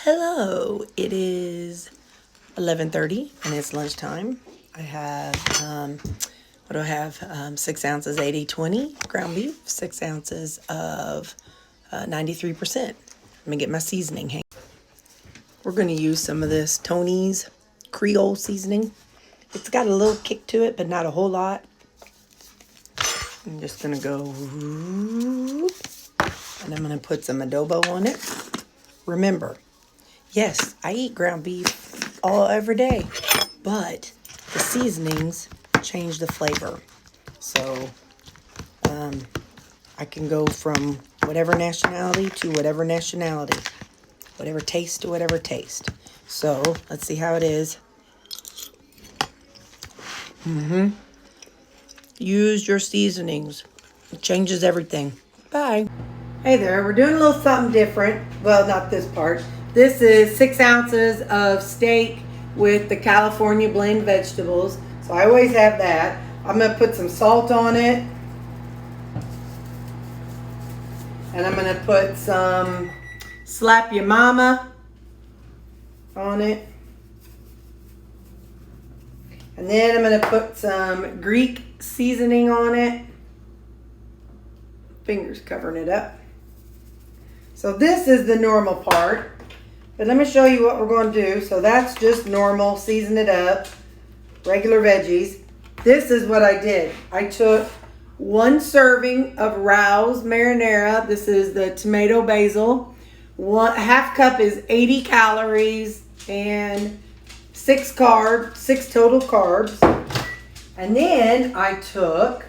Hello, it is 11:30 and it's lunchtime. I have, what do I have? 6 ounces 80/20 ground beef, 6 ounces of 93%. Let me get my seasoning. We're going to use some of this Tony's Creole seasoning. It's got a little kick to it, but not a whole lot. I'm just going to go, and I'm going to put some adobo on it. Remember, yes, I eat ground beef every day, but the seasonings change the flavor. So I can go from whatever nationality to whatever nationality, whatever taste to whatever taste. So let's see how it is. Use your seasonings. It changes everything. Bye. Hey there, we're doing a little something different. Well, not this part. This is 6 ounces of steak with the California blend vegetables. So I always have that. I'm going to put some salt on it. And I'm going to put some Slap Your Mama on it. And then I'm going to put some Greek seasoning on it. Fingers covering it up. So this is the normal part. But let me show you what we're going to do. So that's just normal, season it up, regular veggies. This is what I did. I took 1 serving of Rao's marinara. This is the tomato basil. 1/2 cup is 80 calories and 6 total carbs. And then I took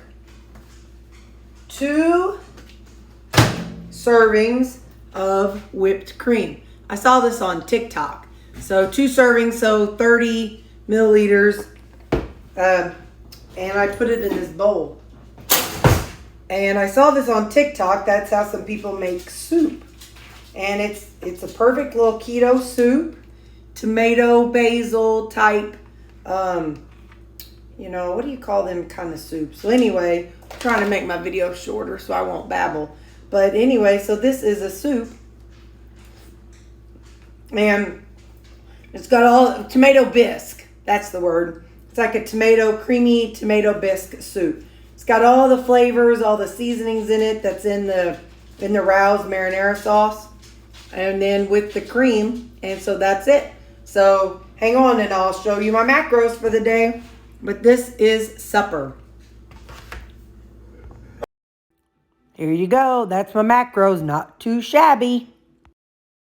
2 servings of whipped cream. I saw this on TikTok. So 2 servings, so 30 milliliters. And I put it in this bowl. And I saw this on TikTok. That's how some people make soup. And it's a perfect little keto soup. Tomato, basil type, what do you call them kind of soups? So anyway, I'm trying to make my video shorter so I won't babble. But anyway, so this is a soup. And it's got all tomato bisque. That's the word. It's like a creamy tomato bisque soup. It's got all the flavors, all the seasonings in it that's in the Rao's marinara sauce. And then with the cream. And so that's it. So hang on and I'll show you my macros for the day. But this is supper. Here you go. That's my macros. Not too shabby.